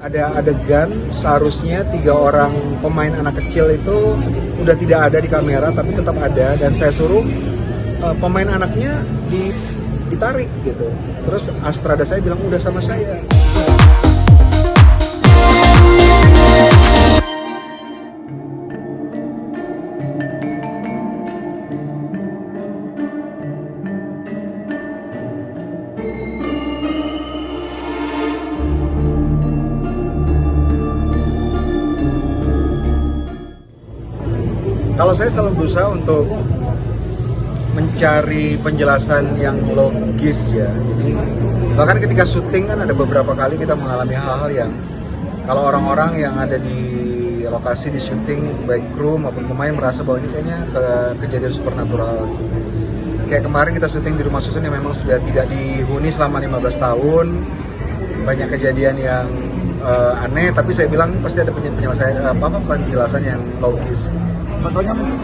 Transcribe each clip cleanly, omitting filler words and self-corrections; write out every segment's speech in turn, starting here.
ada adegan seharusnya 3 orang pemain anak kecil itu udah tidak ada di kamera tapi tetap ada, dan saya suruh pemain anaknya ditarik gitu. Terus Astrada saya bilang udah sama saya. Kalau saya selalu berusaha untuk mencari penjelasan yang logis ya. Jadi bahkan ketika syuting kan ada beberapa kali kita mengalami hal-hal yang kalau orang-orang yang ada di lokasi di syuting baik kru maupun pemain merasa bahwa ini kayaknya kejadian supernatural. Kayak kemarin kita syuting di rumah susun yang memang sudah tidak dihuni selama 15 tahun. Banyak kejadian yang aneh, tapi saya bilang pasti ada penjelasan yang logis. Contohnya mungkin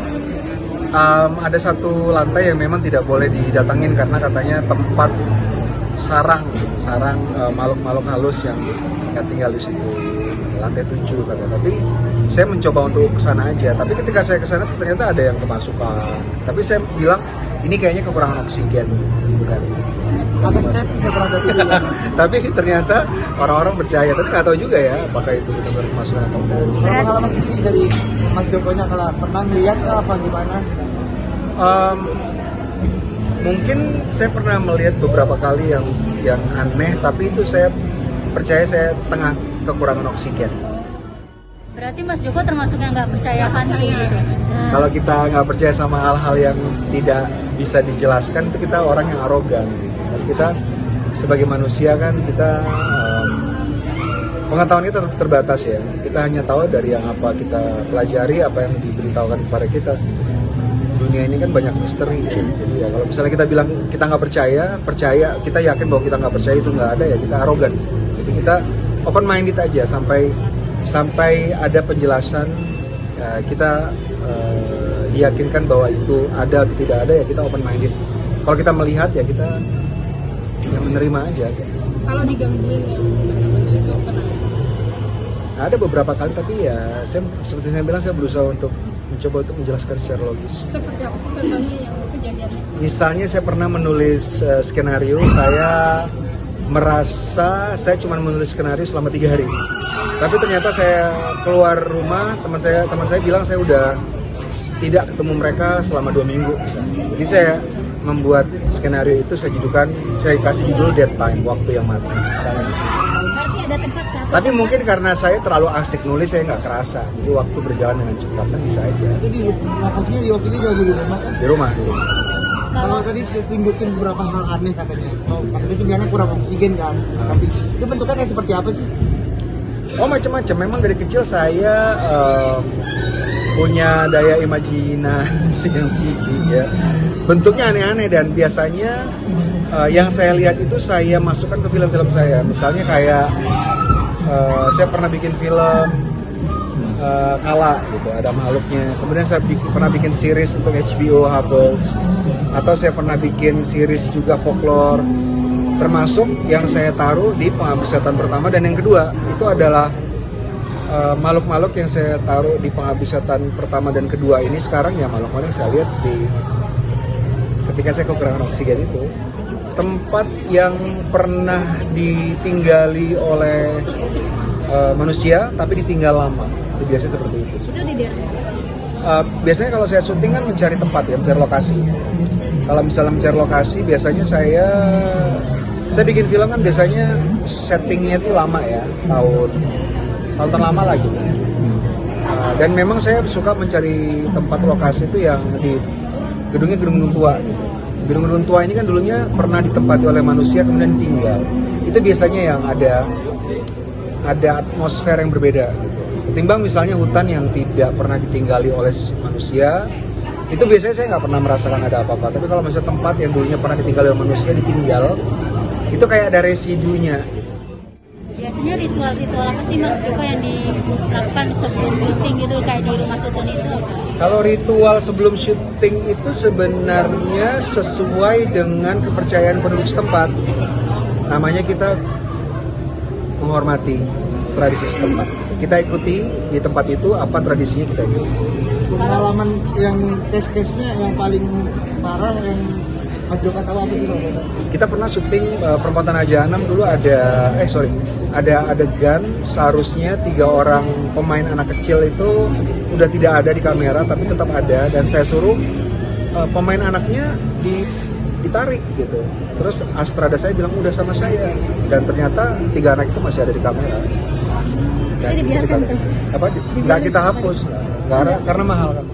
ada satu lantai yang memang tidak boleh didatangin karena katanya tempat sarang makhluk-makhluk halus yang tinggal di situ, lantai 7 katanya. Tapi saya mencoba untuk kesana aja. Tapi ketika saya kesana ternyata ada yang kemasukan. Tapi saya bilang ini kayaknya kekurangan oksigen, bukan. Tapi ternyata orang-orang percaya, tapi nggak tahu juga ya apakah itu benar-benar kemasukan atau enggak. pengalaman sendiri dari Mas Jokonya kalau pernah lihat apa gimana? Mungkin saya pernah melihat beberapa kali yang aneh, tapi itu saya percaya saya tengah kekurangan oksigen. Berarti Mas Joko termasuk yang nggak percaya hantu gitu? Kalau kita nggak percaya sama hal-hal yang tidak bisa dijelaskan, itu kita orang yang arogan. Dan kita sebagai manusia kan kita pengetahuan kita terbatas ya. Kita hanya tahu dari yang apa kita pelajari, apa yang diberitahukan kepada kita. Dunia ini kan banyak misteri ya. Jadi ya kalau misalnya kita bilang kita nggak percaya, kita yakin bahwa kita nggak percaya itu nggak ada ya, kita arogan. Jadi kita open minded aja sampai ada penjelasan, kita diyakinkan bahwa itu ada atau tidak ada ya kita open minded. Kalau kita melihat ya kita menerima aja. Kalau digangguin ya Ada beberapa kali, tapi ya seperti saya bilang, saya berusaha untuk mencoba untuk menjelaskan secara logis. seperti apa sih contohnya yang kejadiannya? Misalnya saya pernah menulis skenario, saya merasa saya cuma menulis skenario selama 3 hari. Tapi ternyata saya keluar rumah, teman saya bilang saya udah tidak ketemu mereka selama 2 minggu misalnya. Jadi saya membuat skenario itu saya kasih judul Dead Time, waktu yang mati misalnya gitu. Berarti ada tempat satu. Tapi mungkin karena saya terlalu asik nulis, saya nggak kerasa. Jadi waktu berjalan dengan cepat kan bisa aja. Itu di lokasinya di waktu itu juga di rumah kan? Di rumah. Kalau tadi tunjukin beberapa hal aneh katanya. Oh, katanya sebenarnya kurang oksigen kan. Tapi itu bentuknya kayak seperti apa sih? Oh macam-macam. Memang dari kecil saya punya daya imajinasi yang tinggi ya. Bentuknya aneh-aneh dan biasanya yang saya lihat itu saya masukkan ke film-film saya. Misalnya kayak saya pernah bikin film Kala gitu, ada makhluknya. Kemudian saya pernah bikin series untuk HBO Hubbles, atau saya pernah bikin series juga folklore, termasuk yang saya taruh di Pengabdi Setan pertama dan yang kedua itu adalah makhluk-makhluk yang saya taruh di Pengabdi Setan pertama dan kedua ini sekarang ya makhluk-makhluk yang saya lihat ketika saya kekurangan oksigen itu, tempat yang pernah ditinggali oleh manusia tapi ditinggal lama. Itu biasanya seperti itu. Itu di daerah. Biasanya kalau saya syuting kan mencari tempat ya, mencari lokasi. Kalau misalnya mencari lokasi, biasanya saya bikin film kan biasanya settingnya itu lama ya, tahun terlama lagi. Dan memang saya suka mencari tempat lokasi itu yang di gedung-gedung tua gitu. Gedung-gedung tua ini kan dulunya pernah ditempati oleh manusia kemudian tinggal. Itu biasanya yang ada atmosfer yang berbeda gitu. Ketimbang misalnya hutan yang tidak pernah ditinggali oleh manusia, itu biasanya saya nggak pernah merasakan ada apa-apa. Tapi kalau misalnya tempat yang dulunya pernah ditinggali oleh manusia ditinggal, itu kayak ada residunya. Biasanya ritual-ritual apa sih Mas Joko yang dilakukan sebelum syuting gitu kayak di rumah susun itu apa? Kalau ritual sebelum syuting itu sebenarnya sesuai dengan kepercayaan penduduk setempat. Namanya kita menghormati tradisi setempat. Kita ikuti di tempat itu apa tradisinya kita ikuti. Pengalaman yang case-case-nya yang paling parah yang Mas Joko tahu apa sih Bang? Kita pernah syuting Perempatan Raja 6 dulu ada adegan seharusnya 3 orang pemain anak kecil itu udah tidak ada di kamera tapi tetap ada, dan saya suruh pemain anaknya ditarik gitu. Terus Astrada saya bilang udah sama saya, dan ternyata 3 anak itu masih ada di kamera. Dan Jadi dibiarkan tuh? nggak kita hapus karena mahal kan.